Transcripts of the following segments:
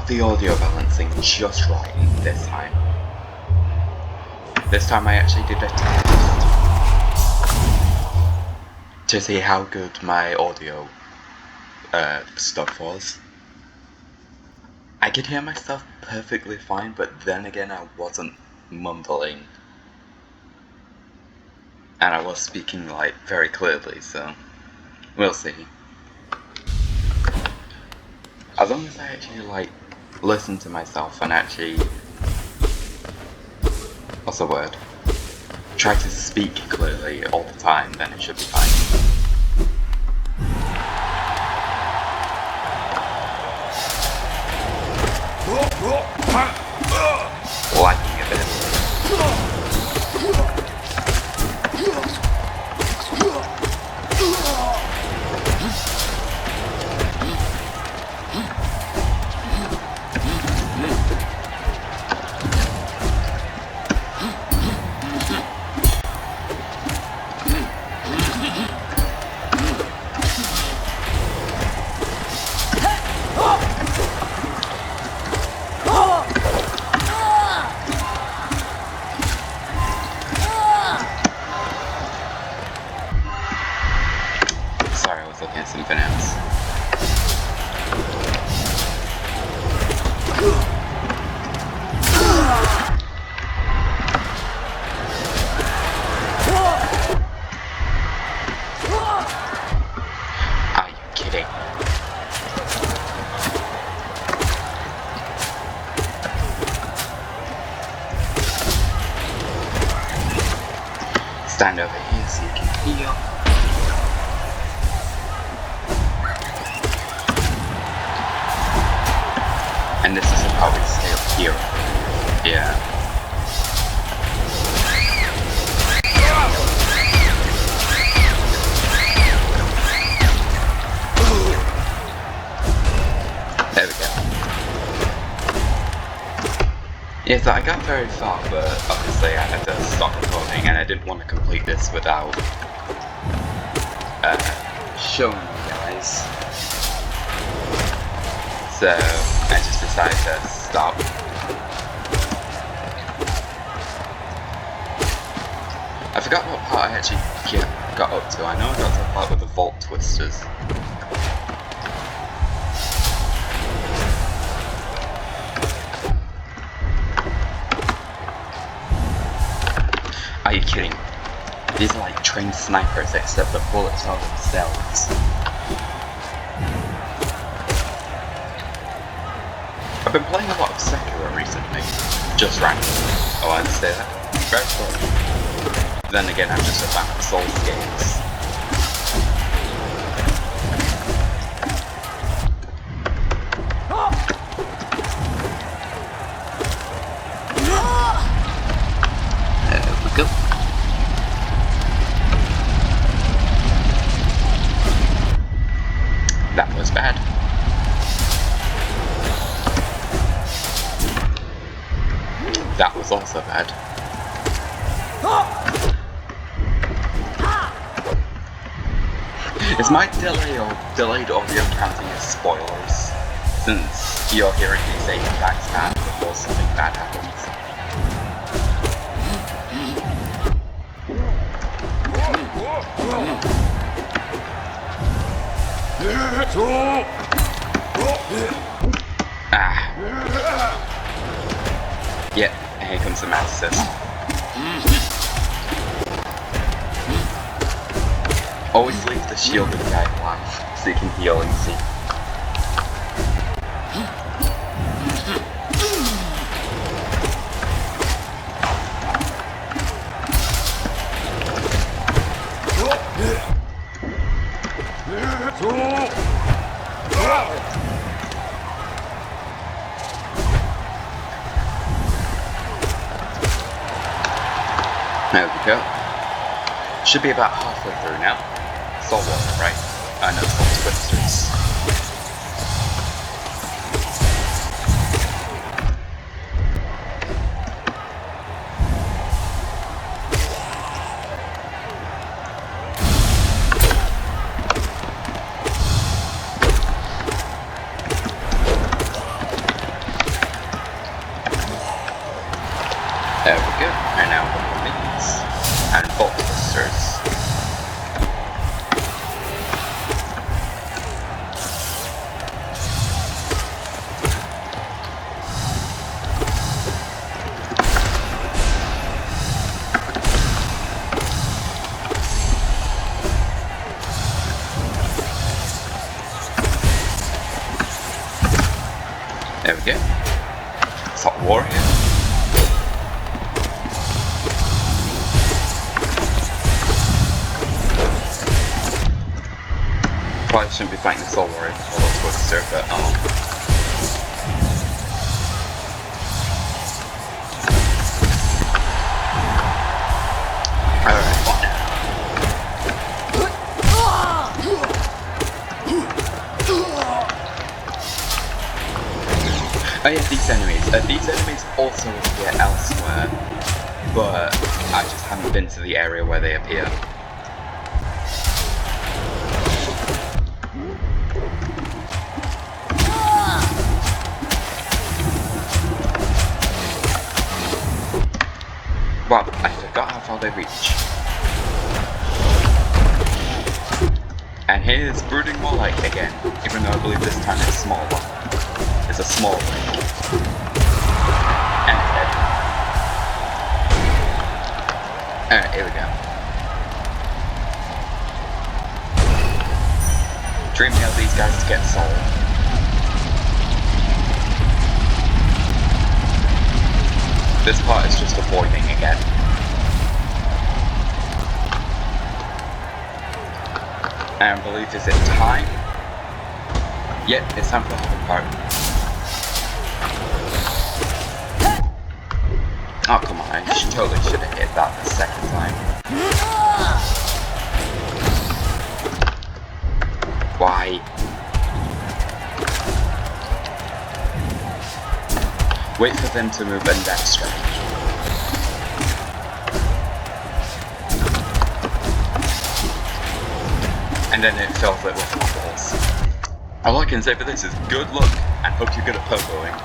got the audio balancing just right this time. This time I actually did a test to see how good my audio stuff was. I could hear myself perfectly fine, but then again I wasn't mumbling. And I was speaking like very clearly, so we'll see. As long as I actually like listen to myself and actually, what's the word? Try to speak clearly all the time, then it should be fine. Liking a bit. Something else. Are you kidding? Stand over here so you can heal. And this is how we stay up here. Yeah. There we go. Yeah, so I got very far, but obviously I had to stop recording and I didn't want to complete this without showing you guys. So I just decided to stop. I forgot what part I actually got up to. I know I got to the part with the vault twisters. Are you kidding? These are like trained snipers, except the bullets are themselves. I've been playing a lot of Sekiro recently. Just random. Oh, I'd say that. Very sorry. Then again, I'm just a fan of Souls games. There we go. That was bad. That was also bad. Is my delayed audio counting as spoilers? Since you're hearing me say backstab before something bad happens. Yeah, here comes the master. Always leave the shielded guy alive, so you can heal easy. There we go. Should be about halfway through now. Salt water, right? I know, salt twisters. There we go. Salt Warrior. Probably shouldn't be fighting the Soul Warrior before let's go to serve, but alright, what now? Oh yeah, these enemies. These enemies also appear elsewhere, but I just haven't been to the area where they appear. Wow, I forgot how far they reach. And here's Brooding Warlight again, even though I believe this time it's smaller. It's a small one. And a head. Alright, here we go. Dreaming of these guys to get soul. This part is just avoiding again. And I believe, is it time? Yep, it's time for the hard part. Oh come on, I totally should have hit that the second time. Why? Wait for them to move and then strike. And then it fills it with balls. All I can say for this is good luck and hope you're good at pogoing.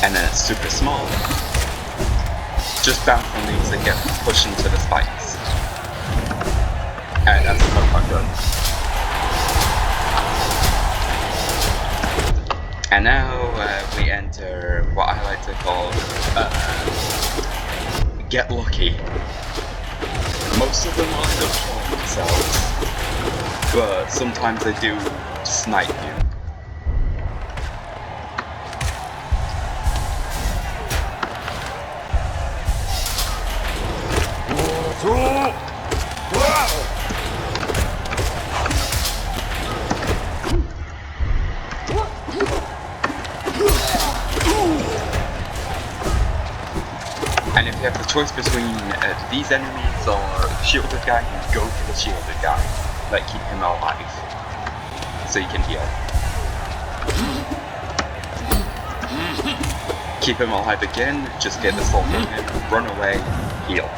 And then it's super small. Just bounce on these and get pushed into the spikes. Alright, that's the part done. And now we enter what I like to call get lucky. Most of them will end up killing themselves, but sometimes they do snipe you. And if you have the choice between these enemies or the shielded guy, you go for the shielded guy. Like, keep him alive, so you can heal. Keep him alive again, just get the soul from him, run away, heal.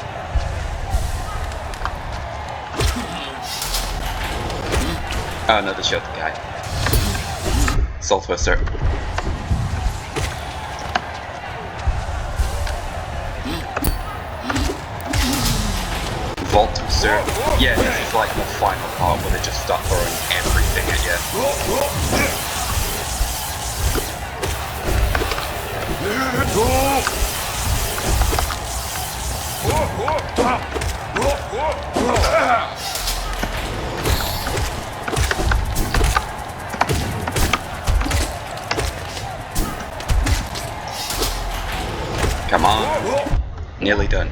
Oh, another shielded guy. Soul Twister. Vault Twister. Yeah, this is like the final part where they just start throwing everything at you. Come on. Nearly done.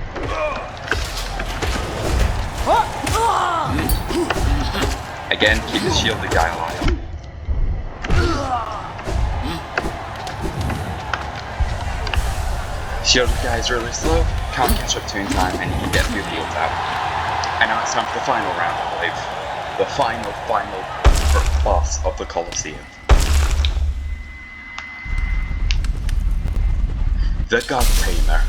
Again, keep the shielded guy alive. Shielded guy is really slow, can't catch up to in time, and you can get a few heals out. And now it's time for the final round, I believe. The final boss of the Colosseum. The God Tamer.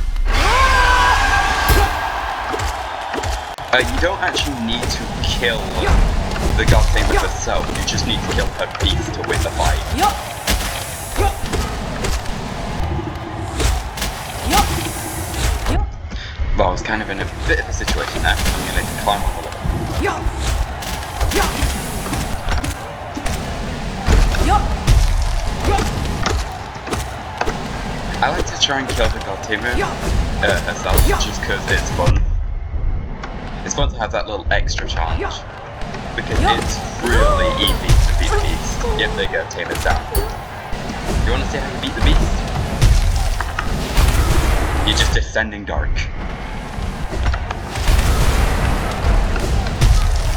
You don't actually need to kill the God Tamer herself, you just need to kill her beast to win the fight. Well, I was kind of in a bit of a situation there. I'm going to climb on the level. I like to try and kill the god Tamer herself, just because it's fun. It's fun to have that little extra challenge, because it's really easy to beat the beast. Yep, there you go, Tamer's down. You want to see how you beat the beast? You're just descending dark.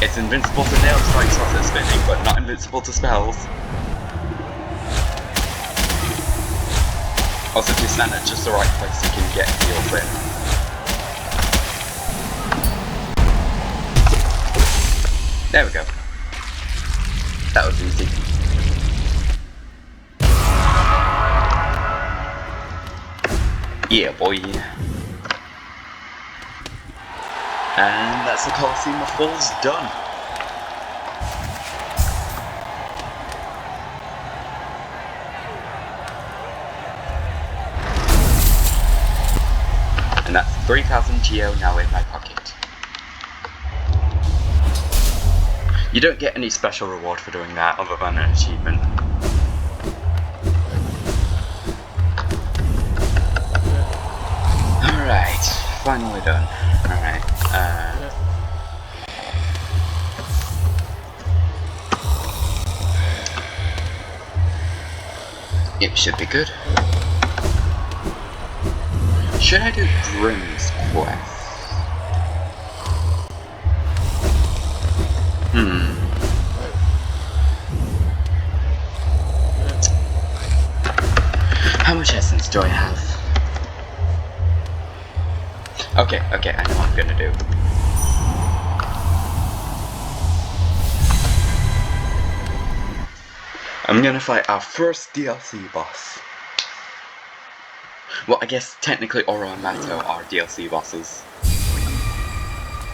It's invincible to nail strikes whilst it's spinning, but not invincible to spells. Also, if you stand at just the right place, you can get healed in. There we go. That was easy. Yeah, boy. And that's the Colosseum of Fools done. And that's 3,000 Geo now in my pocket. You don't get any special reward for doing that other than an achievement. Alright, finally done. Alright, it should be good. Should I do Grimm's quest? How much essence do I have? Okay, I know what I'm gonna do. I'm gonna fight our first DLC boss. Well, I guess technically Oro and Mato are DLC bosses,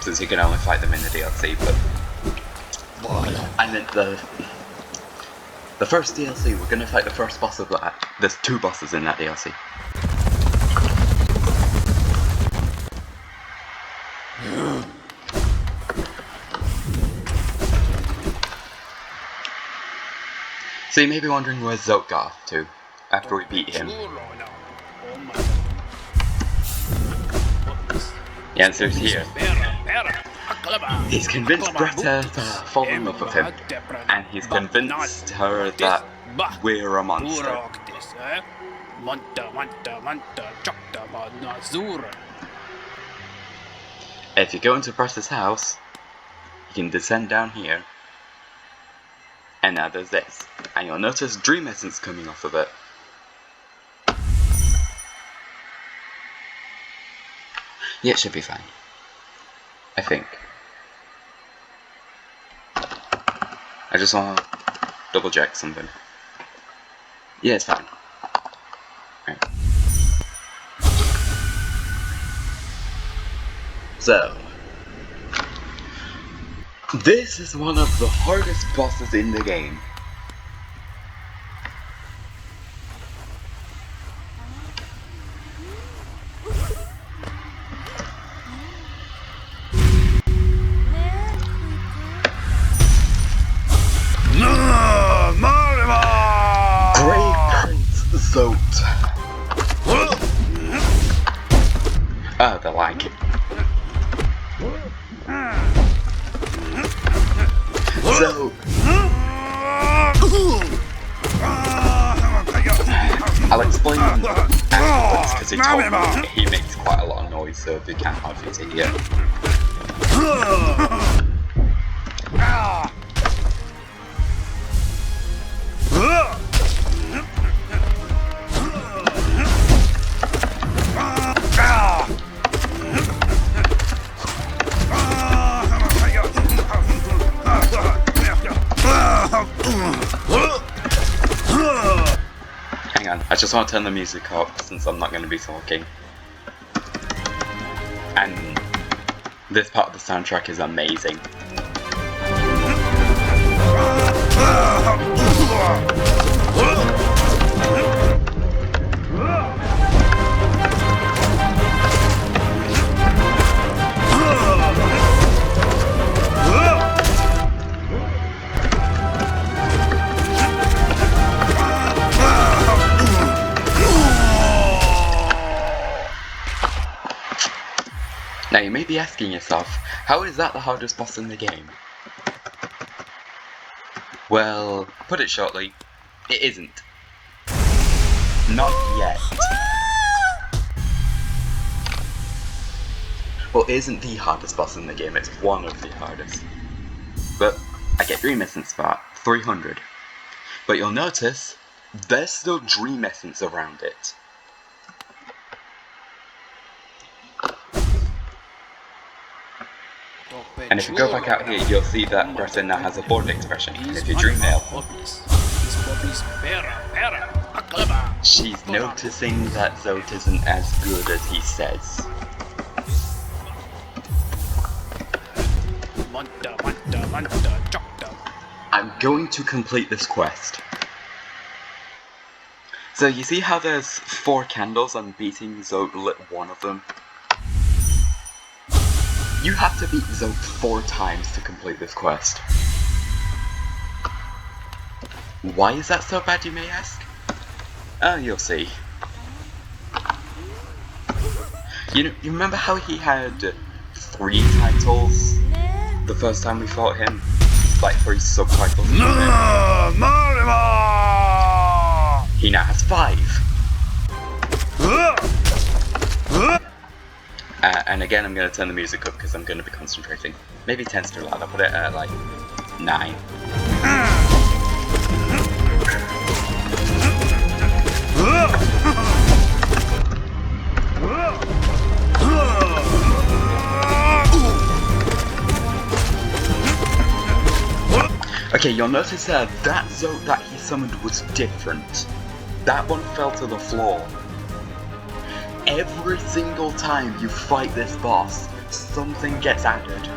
since you can only fight them in the DLC, but I meant the first DLC, we're gonna fight the first boss of that. There's 2 bosses in that DLC. So you may be wondering where Zote got off to after we beat him. The answer is here. He's convinced Greta to fall in love with him, and he's convinced her that we're a monster. If you go into Greta's house, you can descend down here, and now there's this, and you'll notice dream essence coming off of it. Yeah, it should be fine. I think. I just want to double check something. Yeah, it's fine. Right. So, this is one of the hardest bosses in the game. Oh, the lag. So, I'll explain afterwards because he told me he makes quite a lot of noise, so they can't hard for you to hear. Hang on, I just want to turn the music up since I'm not going to be talking. And this part of the soundtrack is amazing. Now you may be asking yourself, how is that the hardest boss in the game? Well, put it shortly, it isn't. Not yet. Well, it isn't the hardest boss in the game, it's one of the hardest. But I get Dream Essence for that, 300. But you'll notice, there's still Dream Essence around it. And if you go back out here, you'll see that Greta now has a bored expression. And if you dream nail, she's noticing that Zote isn't as good as he says. I'm going to complete this quest. So you see how there's 4 candles and beating Zote lit one of them? You have to beat Zote 4 times to complete this quest. Why is that so bad, you may ask? Oh, you'll see. You remember how he had 3 titles the first time we fought him? Like 3 subtitles? He now has 5. And again, I'm going to turn the music up because I'm going to be concentrating. Maybe 10's too loud, I'll put it at like 9. Okay, you'll notice that Zote that he summoned was different. That one fell to the floor. Every single time you fight this boss, something gets added.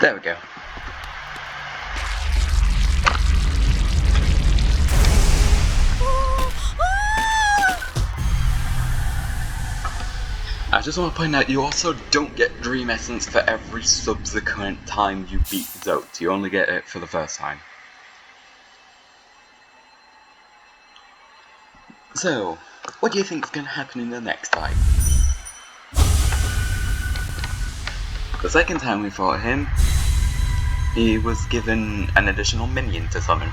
There we go. I just want to point out, you also don't get Dream Essence for every subsequent time you beat Zote. You only get it for the first time. So, what do you think is going to happen in the next fight? The second time we fought him, he was given an additional minion to summon.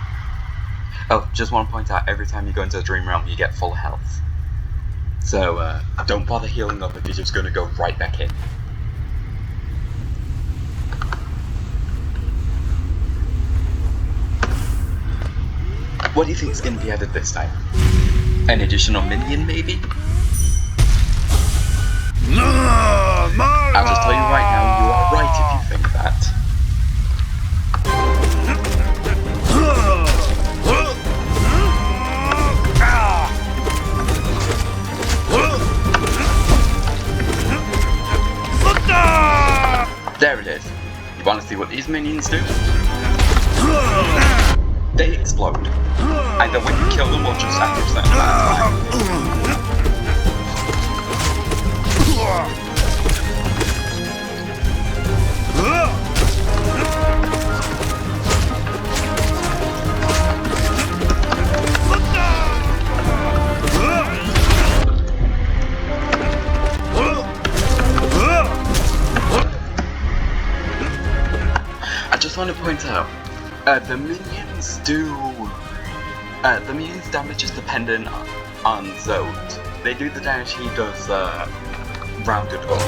Oh, just want to point out, every time you go into a Dream Realm, you get full health. So, don't bother healing up if you're just going to go right back in. What do you think is going to be added this time? An additional minion, maybe? I'll just tell you right now, you are right if you think that. There it is. You want to see what these minions do? They explode. Either when you kill them or just after a certain amount of time. I just want to point out, the minions damage is dependent on Zote. They do the damage he does, rounded up.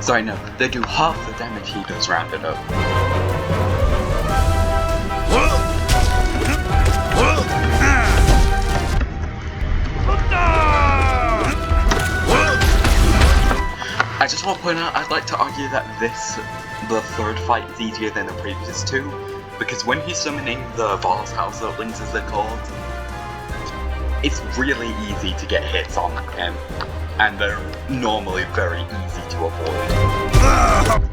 Sorry, no, they do half the damage he does rounded up. I just want to point out, I'd like to argue that the third fight is easier than the previous two, because when he's summoning the volatile Zerglings as they're called, it's really easy to get hits on him, and they're normally very easy to avoid.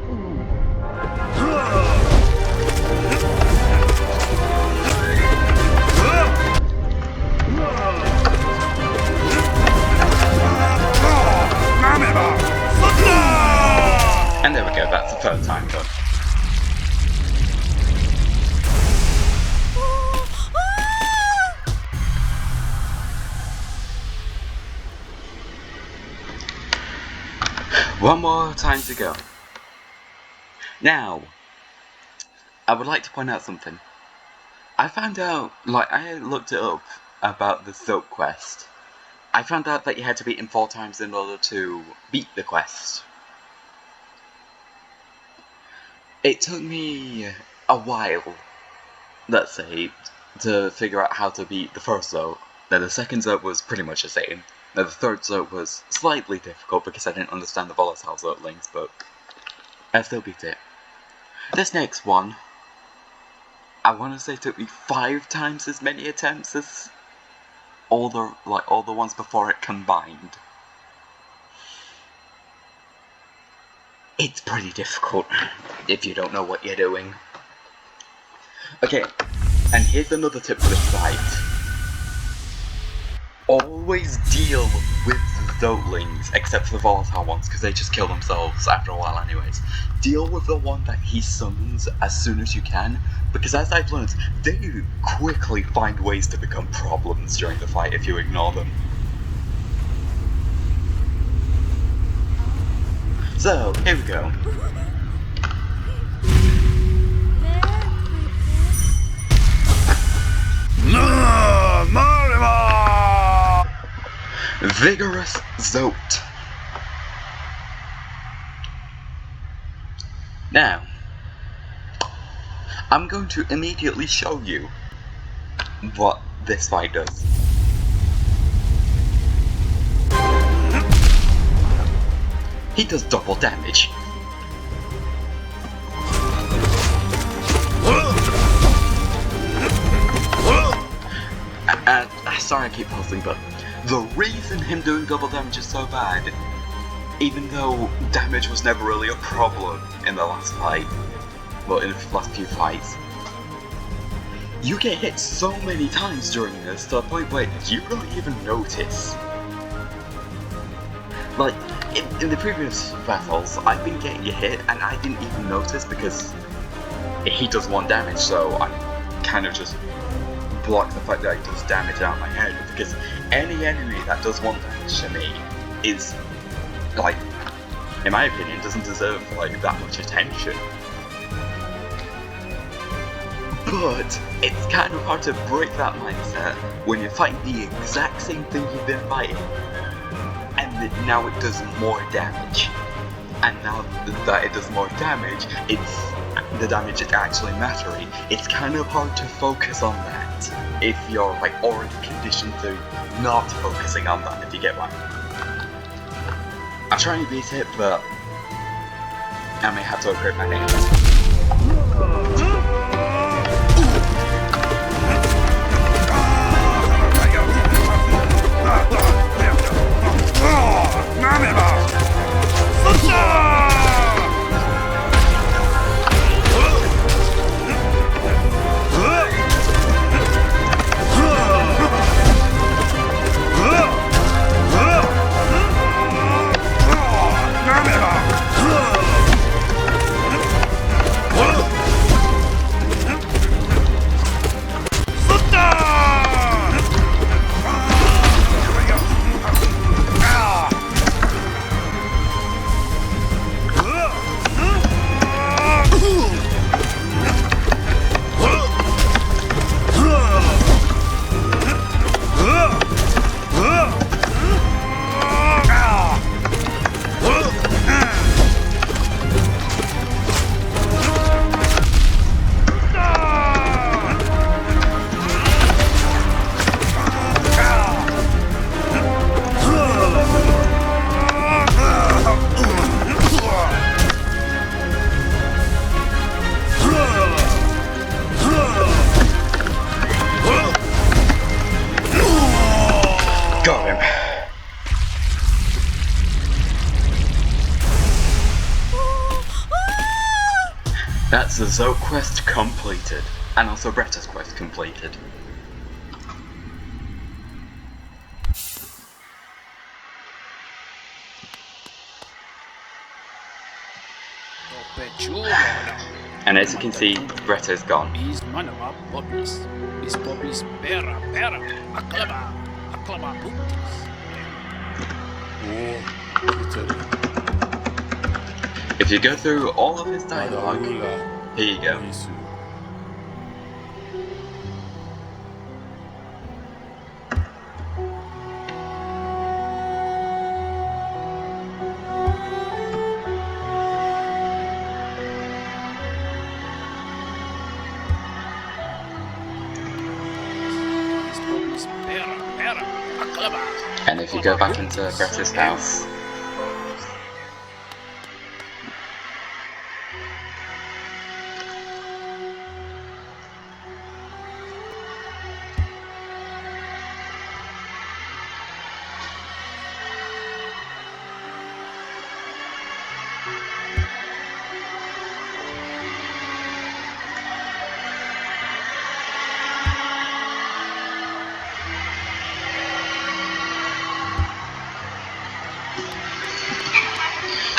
And there we go, that's the third time done. One more time to go. Now, I would like to point out something. I found out, I looked it up about the Soap quest. I found out that you had to beat him 4 times in order to beat the quest. It took me a while, let's say, to figure out how to beat the first Zoat. Now the second Zoat was pretty much the same. Now the third Zoat was slightly difficult because I didn't understand the volatile Zerglings, but I still beat it. This next one, I want to say took me 5 times as many attempts as all the ones before it combined. It's pretty difficult if you don't know what you're doing. Okay, and here's another tip for this fight. Always deal with the Zerglings, except for the volatile ones, because they just kill themselves after a while anyways. Deal with the one that he summons as soon as you can, because as I've learned, they quickly find ways to become problems during the fight if you ignore them. So, here we go. Vigorous Zoat. Now, I'm going to immediately show you what this fight does. He does double damage. Sorry I keep pausing, but the reason him doing double damage is so bad, even though damage was never really a problem in the last fight, well, in the last few fights, you get hit so many times during this to the point where you don't even notice. Like, in the previous battles, I've been getting a hit and I didn't even notice because he does 1 damage, so I kind of just block the fact that he does damage out of my head, because any enemy that does 1 damage to me is, like, in my opinion, doesn't deserve, like, that much attention. But it's kind of hard to break that mindset when you're fighting the exact same thing you've been fighting, and now it does more damage. And now that it does more damage, the damage is actually mattering. It's kind of hard to focus on that if you're like already conditioned to not focusing on that, if you get one. I'll try and beat it, but I may have to upgrade my name. That's the Zoe quest completed, and also Bretta's quest completed. And as you can see, Bretta is gone. If you go through all of his dialogue, here you go. And if you go back into Bretta's house,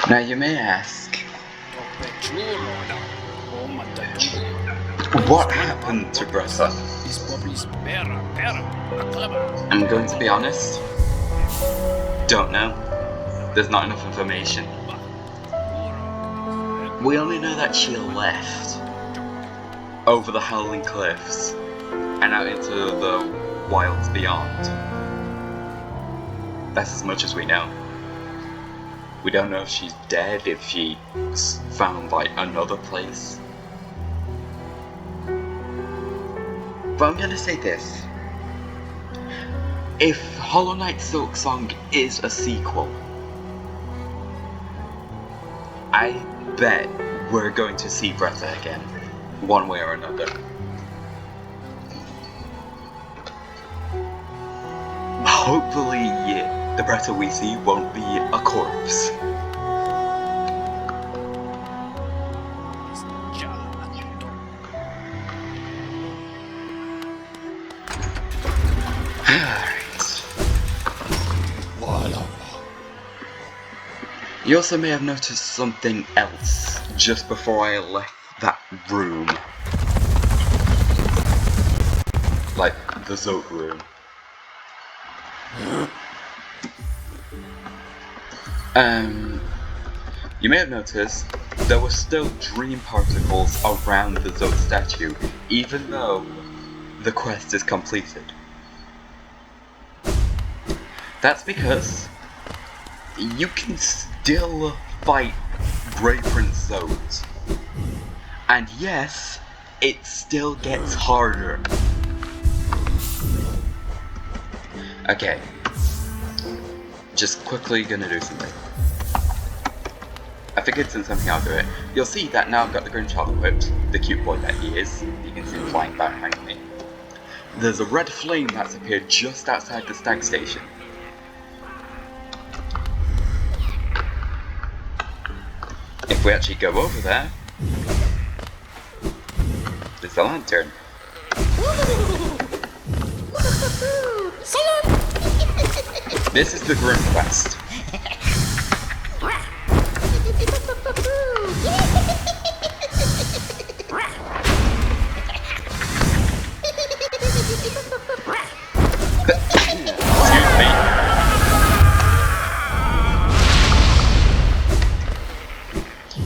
now you may ask, what happened to Bretta? I'm going to be honest, don't know. There's not enough information. We only know that she left over the Howling Cliffs and out into the wilds beyond. That's as much as we know. We don't know if she's dead, if she found like another place. But I'm gonna say this. If Hollow Knight Silksong is a sequel, I bet we're going to see Bretta again, one way or another. Hopefully, the Bretta we see won't be a corpse. You also may have noticed something else just before I left that room. Like the Zote room. You may have noticed there were still dream particles around the Zote statue, even though the quest is completed. That's because you can still fight Grey Prince Zote. And yes, it still gets harder. Okay. Just quickly gonna do something. I figured since something I'll do it. You'll see that now I've got the Grinchild equipped, the cute boy that he is. You can see him flying back behind me. There's a red flame that's appeared just outside the stag station. If we actually go over there, there's a lantern. This is the Grim Quest. Excuse me.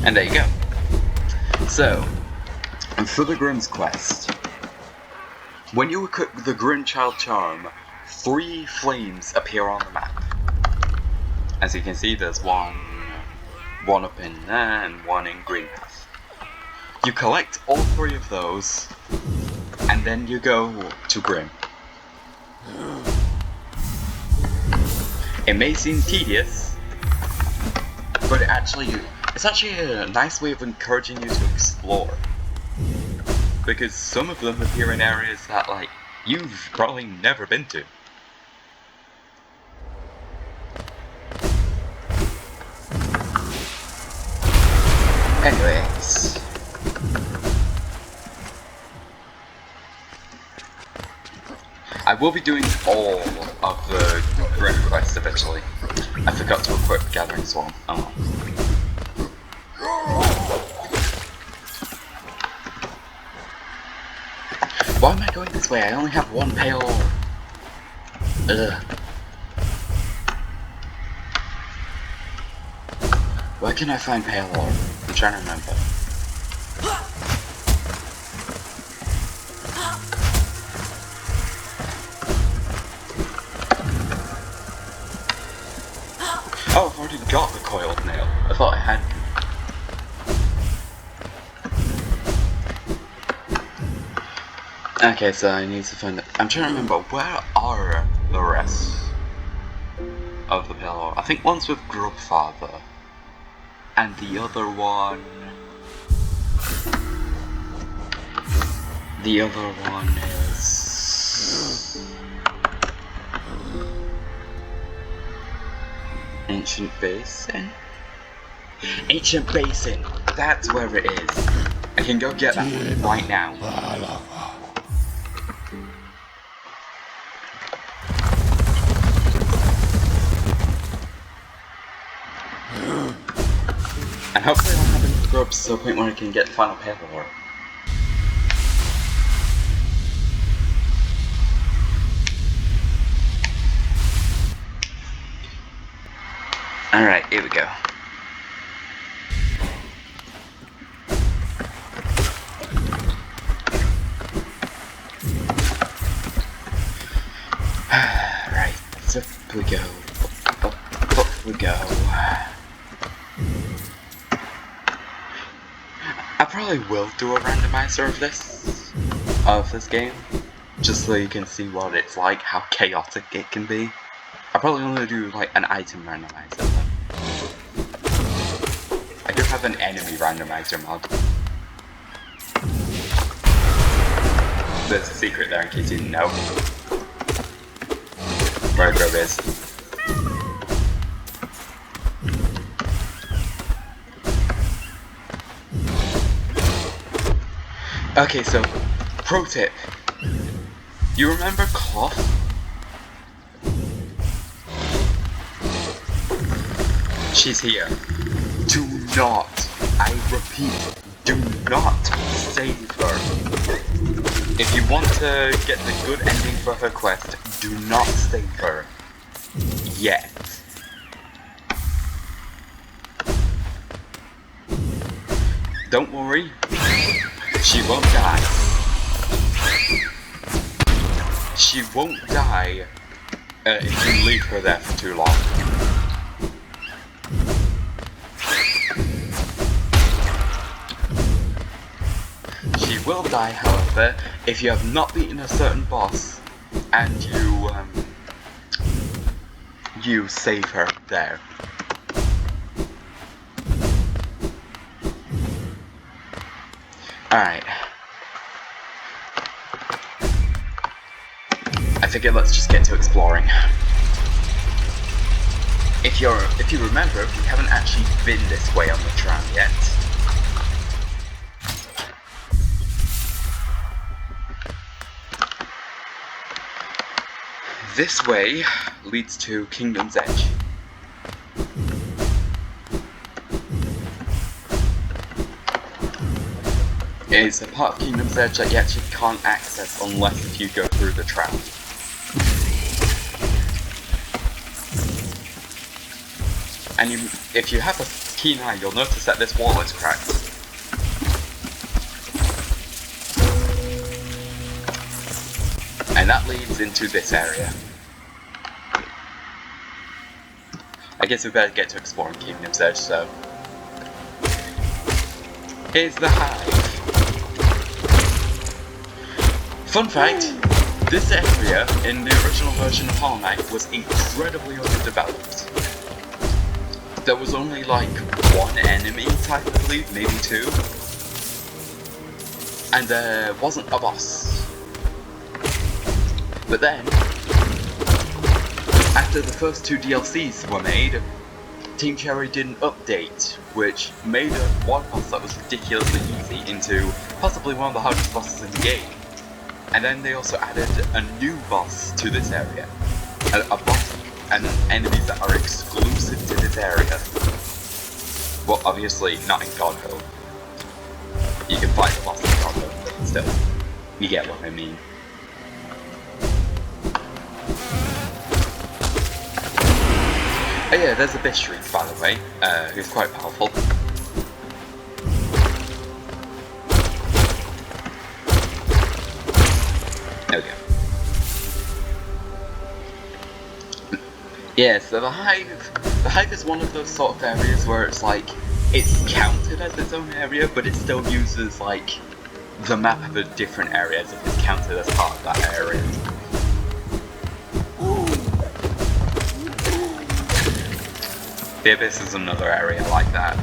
And there you go. So, for the Grimm's Quest, when you equip the Grinchild charm, 3 flames appear on the map. As you can see, there's one up in there and one in Greenpath. You collect all 3 of those, and then you go to Grim. It may seem tedious, but it's actually a nice way of encouraging you to explore. Because some of them appear in areas that, like, you've probably never been to. Anyways, will be doing all of the Grim quests eventually. I forgot to equip Gathering Swarm. Oh. Why am I going this way? I only have one pale ore. Ugh. Where can I find pale ore? I'm trying to remember. Oh, I've already got the coiled nail. I thought I had. Okay, so I need to find it. I'm trying to remember, where are the rest of the pale ore? I think one's with Grubfather. And the other one... The other one is... Ancient Basin? Ancient Basin! That's where it is! I can go get that right now. And hopefully I'll have enough grubs to a point where I can get the final pale ore. Alright, here we go. Right, so up we go. Up we go. I probably will do a randomizer of this game, just so you can see what it's like, how chaotic it can be. I'll probably only do like an item randomizer. I do have an enemy randomizer mod. There's a secret there in case you didn't know. Where the grub is. Okay, so, pro tip. You remember Cloth? She's here. Do not, I repeat, do not save her. If you want to get the good ending for her quest, do not save her. Yet. Don't worry. She won't die. She won't die if you leave her there for too long. She will die, however, if you have not beaten a certain boss and you save her there. Alright. I figure let's just get to exploring. If you remember, we haven't actually been this way on the tram yet. This way leads to Kingdom's Edge. It's a part of Kingdom's Edge that you actually can't access unless if you go through the trap. And if you have a keen eye, you'll notice that this wall is cracked. And that leads into this area. I guess we better get to exploring Kingdom's Edge, so... Here's the hive. Fun fact, this area in the original version of Hollow Knight was incredibly underdeveloped. There was only like one enemy type, I believe, maybe two. And there wasn't a boss. But then, after the first two DLCs were made, Team Cherry did an update, which made one boss that was ridiculously easy into possibly one of the hardest bosses in the game. And then they also added a new boss to this area. A boss and enemies that are exclusive to this area. Well, obviously not in Godhill. You can fight the boss in Godhill, but still, you get what I mean. Oh yeah, there's a Bishriek, by the way, who's quite powerful. There we go. Yeah, so the Hive is one of those sort of areas where it's like, it's counted as its own area, but it still uses like the map of a different area as if it's counted as part of that area. The Abyss is another area like that.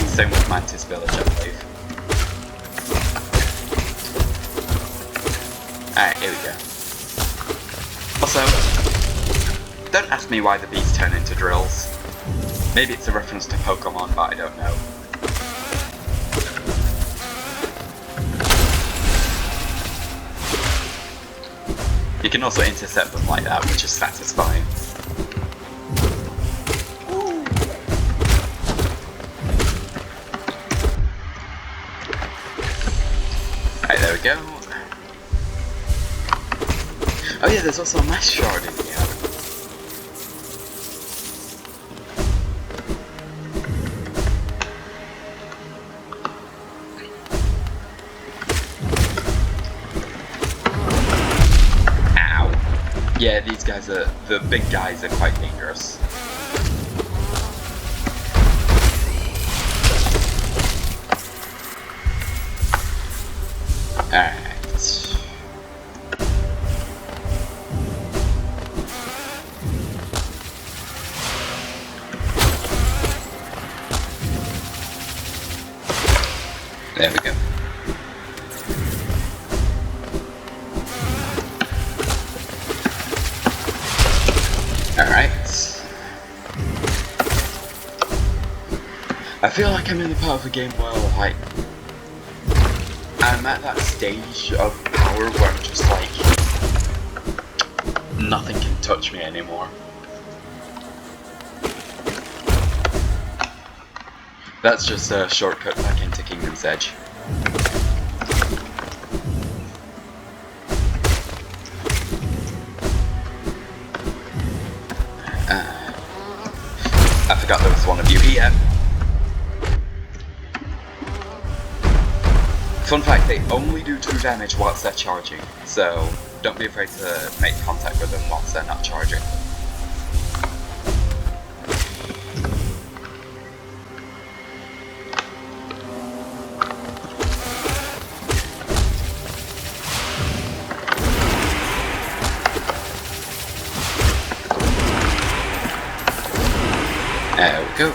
Same with Mantis Village, I believe. Alright, here we go. Also, don't ask me why the bees turn into drills. Maybe it's a reference to Pokemon, but I don't know. You can also intercept them like that, which is satisfying. Alright, there we go. Oh yeah, there's also a mass shard in here. Yeah, these guys are, the big guys are quite dangerous. Alright. There we go. Alright. I feel like I'm in the part of the game where, like, I'm at that stage of power where I'm just like, nothing can touch me anymore. That's just a shortcut back into Kingdom's Edge. I forgot there was one of you here. Fun fact, they only do 2 damage whilst they're charging, so don't be afraid to make contact with them whilst they're not charging. There we go.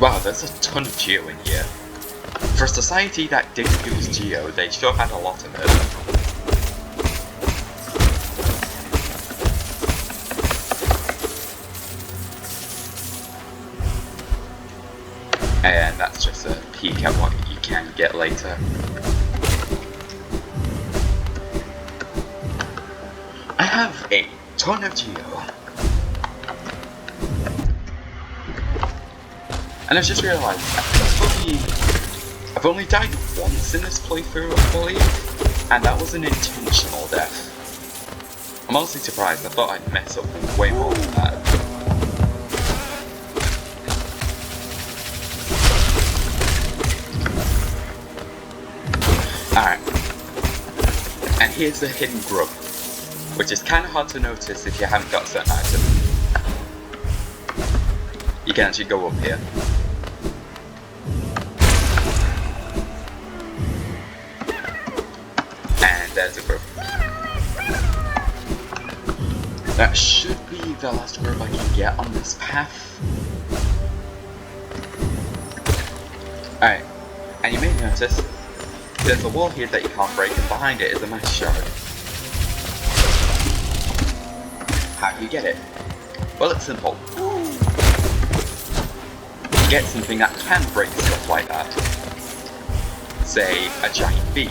Wow, there's a ton of Geo in here. For a society that didn't use Geo, they sure had a lot of it. And that's just a peek at what you can get later. I have a ton of Geo. And I've just realised, I've only died once in this playthrough, I believe, and that was an intentional death. I'm honestly surprised, I thought I'd mess up way more than that. Alright. And here's the hidden grub, which is kind of hard to notice if you haven't got a certain item. You can actually go up here. And there's a grub. That should be the last grub I can get on this path. Alright, and you may notice there's a wall here that you can't break, and behind it is a mass shard. How do you get it? Well, it's simple. get something that can break stuff like that, say a giant bee.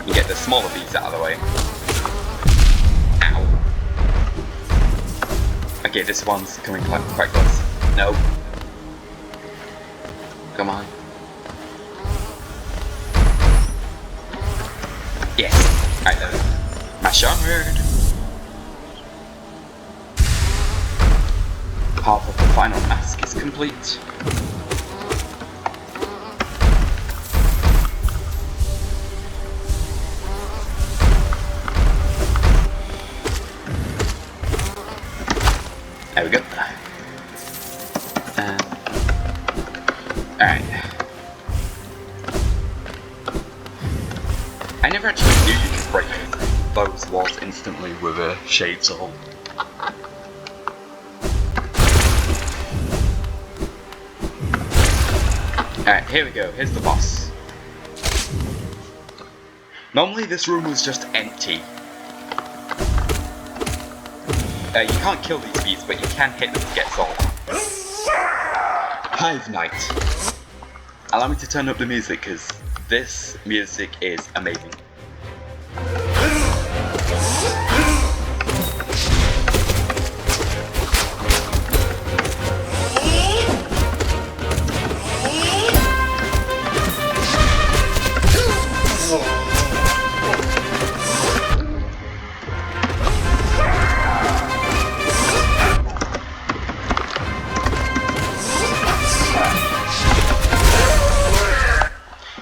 You get the smaller bees out of the way. Ow. Okay, this one's coming quite close. No. Come on. Yes. Alright then. Mash onward. Half of the final mask is complete. There we go. Alright. I never actually knew you could break those walls instantly with a shade tool. Alright, here we go. Here's the boss. Normally this room was just empty. You can't kill these bees, but you can hit them to get soul. Hive Night. Allow me to turn up the music, because this music is amazing.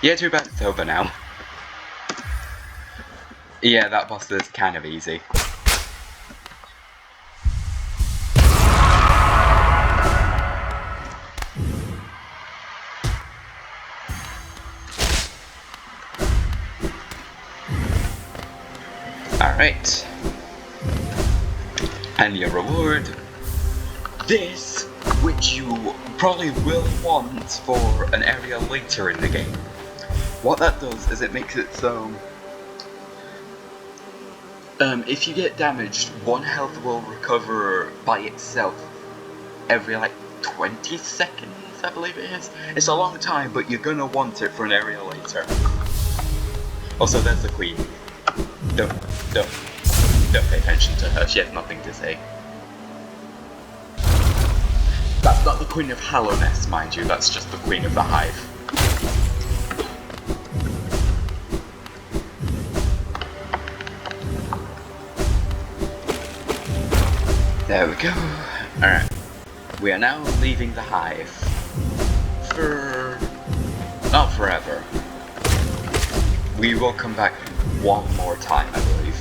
Yeah, too bad it's over now. Yeah, that boss is kind of easy. Alright. And your reward. This, which you probably will want for an area later in the game. What that does is it makes it so if you get damaged, 1 health will recover by itself every like 20 seconds, I believe it is. It's a long time, but you're gonna want it for an area later. Also, there's the queen. Don't pay attention to her, she has nothing to say. That's not the Queen of Hallowness, mind you, that's just the Queen of the Hive. There we go. Alright. We are now leaving the Hive. For... not forever. We will come back one more time, I believe.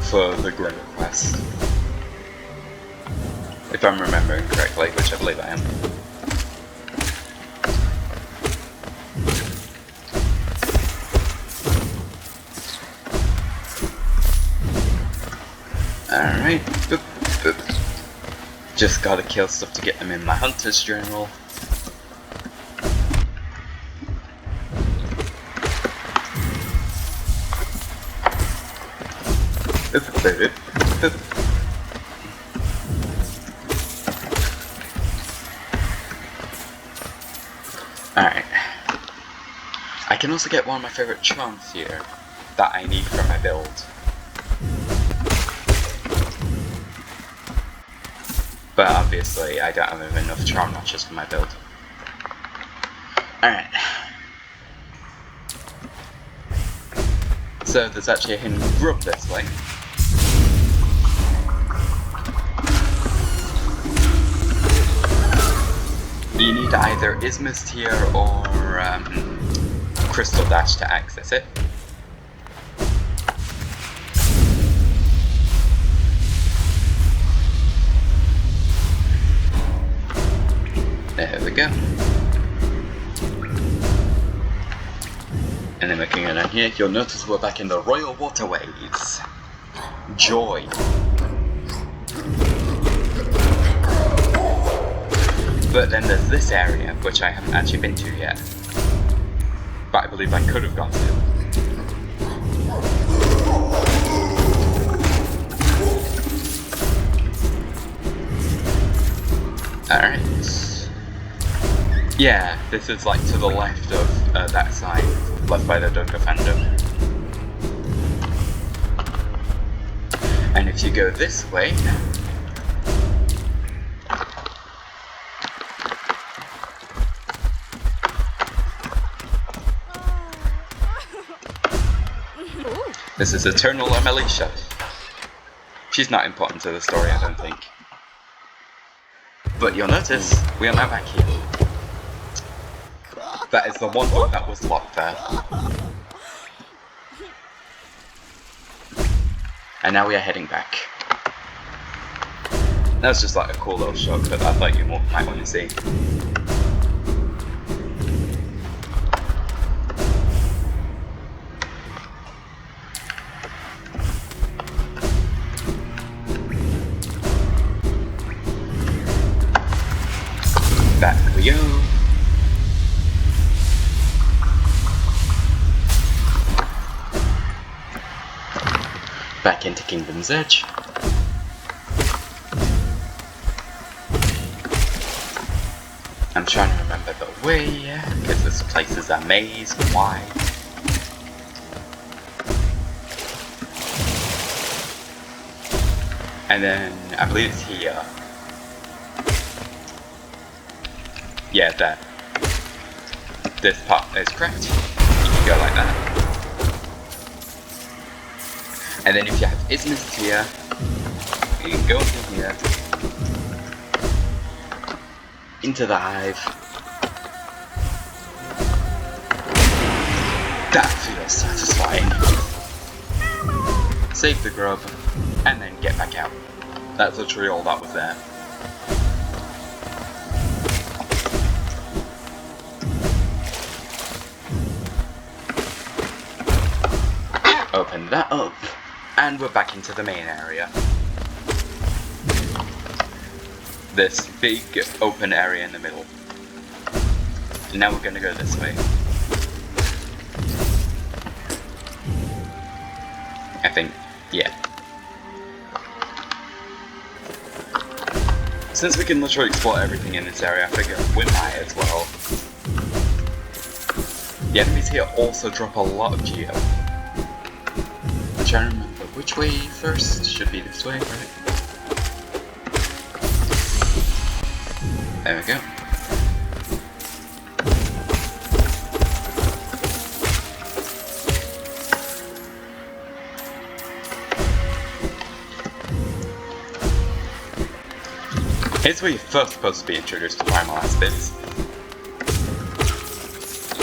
For the Grim Quest. If I'm remembering correctly, which I believe I am. Alright, boop, boop. Just gotta kill stuff to get them in my Hunter's Journal. Alright. I can also get one of my favourite charms here that I need for my build. But obviously I don't have enough charm notches for my build. Alright. So there's actually a hidden grub this way. You need either Isma's Tear or Crystal Dash to access it. There we go. And then looking down here, you'll notice we're back in the Royal Waterways. Joy. But then there's this area, which I haven't actually been to yet. But I believe I could have gone to. Alright. Yeah, this is like to the left of that sign, left by the Dog Defender. And if you go this way... This is Eternal Amelisha. She's not important to the story, I don't think. But you'll notice, we are now back here. That is the one door that was locked there. And now we are heading back. That was just like a cool little shortcut that I thought you might want to see. Back we go. Back into Kingdom's Edge. I'm trying to remember the way, because this place is a maze. Why? And then I believe it's here. Yeah, there. This part is correct. You can go like that. And then if you have Isthmus here, you can go into here, into the hive. That feels satisfying. Save the grub, and then get back out. That's literally all that was there. Open that up. And we're back into the main area. This big open area in the middle. And now we're gonna go this way. I think, yeah. Since we can literally explore everything in this area, I figure we might as well. The enemies here also drop a lot of geo. I'm trying to remember which way first. Should be this way, right? There we go. Here's where you're first supposed to be introduced to primal aspects.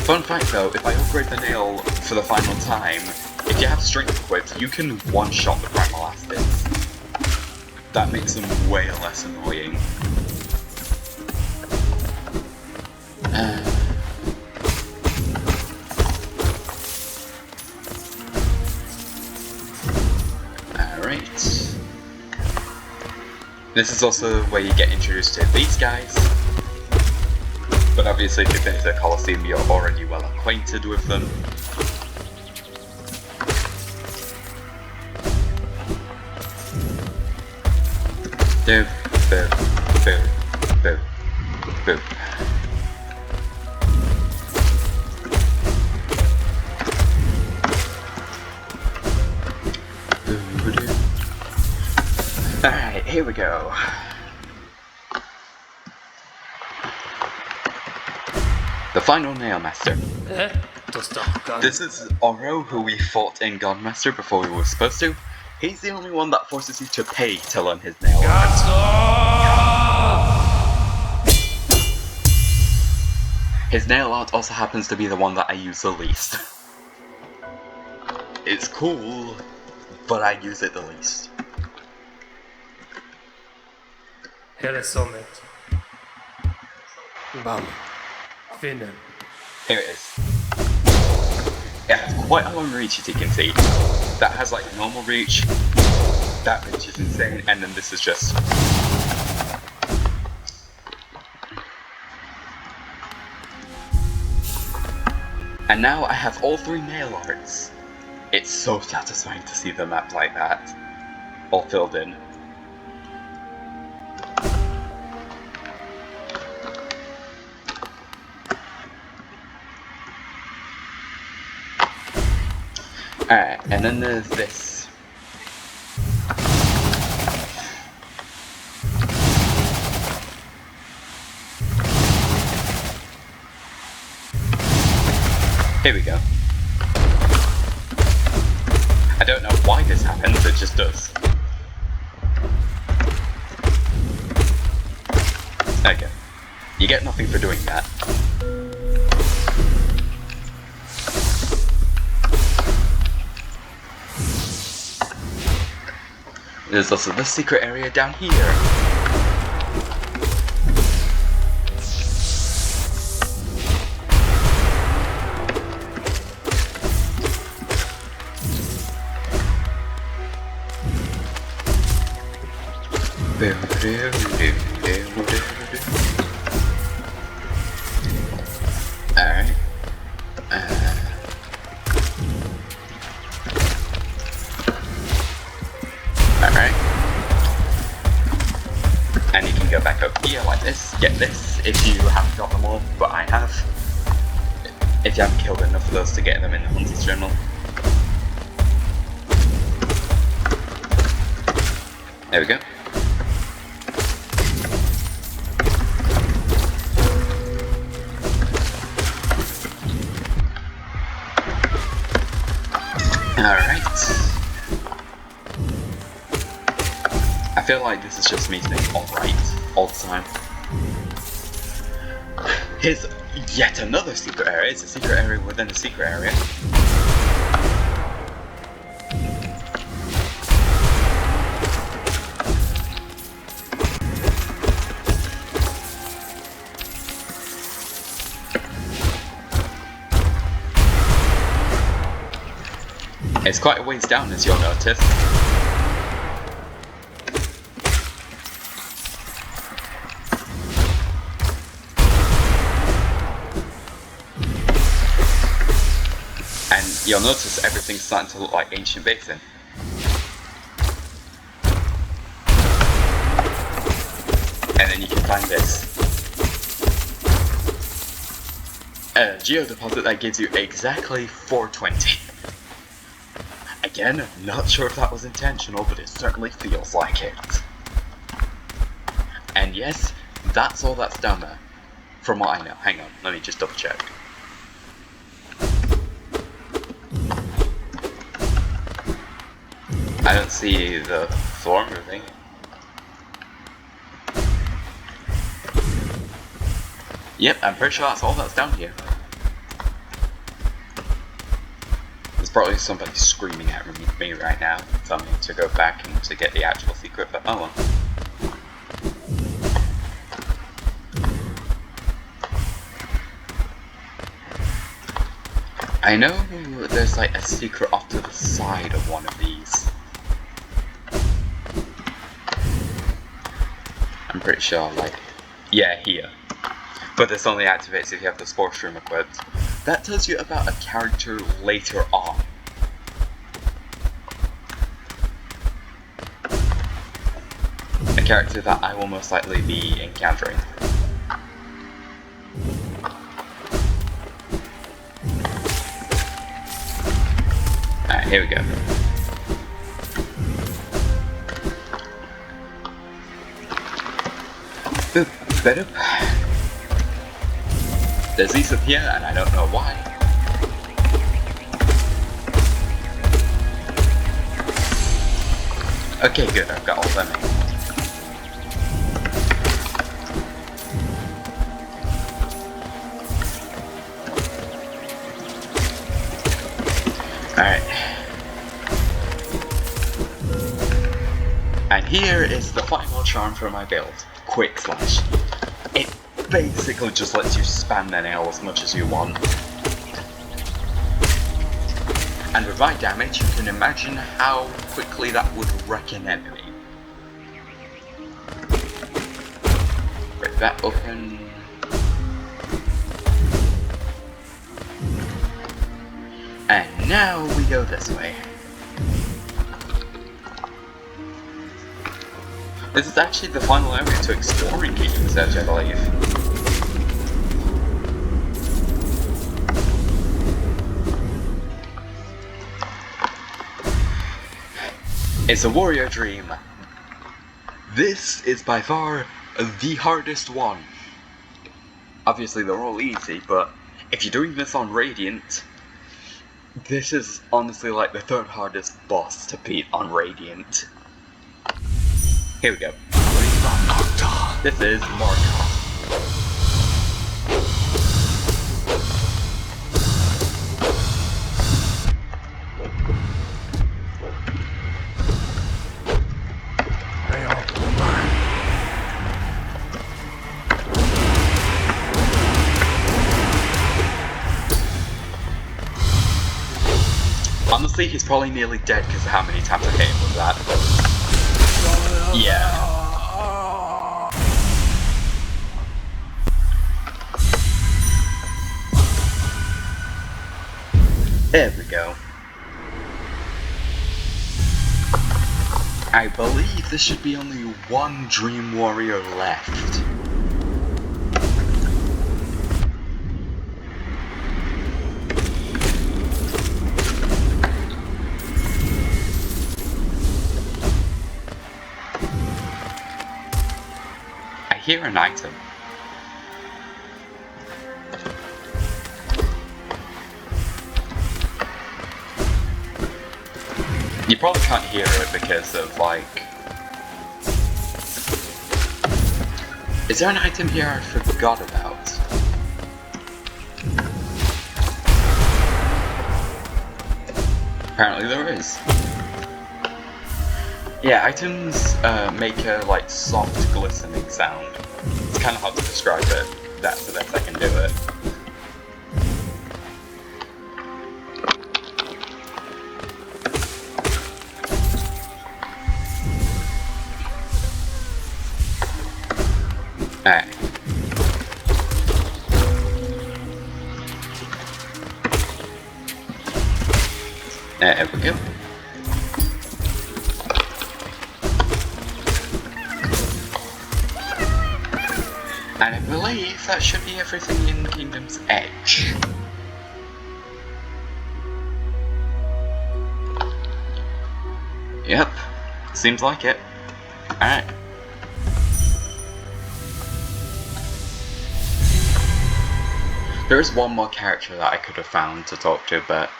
Fun fact though, if I upgrade the nail for the final time, if you have strength equipped, you can one-shot the primal aspects. That makes them way less annoying. Alright. This is also where you get introduced to these guys. But obviously if you finish the Colosseum, you're already well acquainted with them. Boop, boop, boop, boop, boop. Alright, here we go. The final Nail Master. This is Oro, who we fought in Godmaster before we were supposed to. He's the only one that forces you to pay to learn his nail art. His nail art also happens to be the one that I use the least. It's cool, but I use it the least. Here is Summit. Bam. Finnen. Here it is. It has quite a long reach, as you can see. That has like a normal reach. That reach is insane, and then this is just... And now I have all three nail arts. It's so satisfying to see the map like that. All filled in. Alright, and then there's this. Here we go. I don't know why this happens, it just does. Okay. You get nothing for doing that. There's also the secret area down here. Alright. Alright. And you can go back up here like this, get this, if you haven't got them all, but I have. If you haven't killed enough of those to get them in the Hunter's Journal. There we go. Alright. I feel like this is just me saying alright all the time. Here's yet another secret area. It's a secret area within a secret area. It's quite a ways down, as you'll notice. And you'll notice everything's starting to look like ancient basin. And then you can find this geodeposit that gives you exactly 420. Again, not sure if that was intentional, but it certainly feels like it. And yes, that's all that's down there. From what I know. Hang on, let me just double check. I don't see the floor moving. Yep, I'm pretty sure that's all that's down here. There's probably somebody screaming at me right now, telling me to go back and to get the actual secret, but oh well. I know there's like a secret off to the side of one of these. I'm pretty sure, like, yeah, here. But this only activates if you have the Spore Shroom equipped. That tells you about a character later on. A character that I will most likely be encountering. Alright, here we go. Boop, better. There's these up here, and I don't know why. Okay, good, I've got all them in. Alright. And here is the final charm for my build. Quick Slash. It basically just lets you spam the nail as much as you want. And with my damage, you can imagine how quickly that would wreck an enemy. Break that open. And now we go this way. This is actually the final area to explore in Kingdom's Edge, I believe. It's a warrior dream. This is by far the hardest one. Obviously they're all easy, but if you're doing this on Radiant, this is honestly like the third hardest boss to beat on Radiant. Here we go. This is Markov. Honestly, he's probably nearly dead because of how many times I hit him with that. Yeah. There we go. I believe there should be only one Dream Warrior left. I hear an item. You probably can't hear it because of like... Is there an item here I forgot about? Apparently there is. Yeah, items make a like soft glistening sound. It's kind of hard to describe it. That's the best I can do it. Alright. There we go. And I believe that should be everything in Kingdom's Edge. Yep, seems like it. Alright. There is one more character that I could have found to talk to, but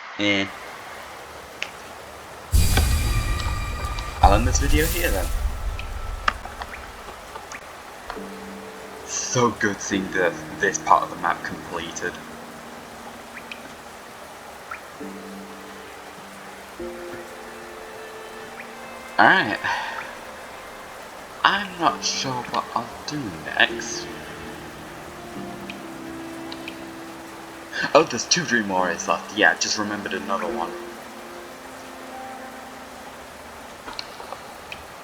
I'll end this video here then. So good seeing this part of the map completed. Alright. I'm not sure what I'll do next. Oh, there's 2 Dream Warriors left. Yeah, just remembered another one.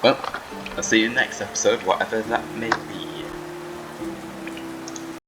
Well, I'll see you next episode, whatever that may be.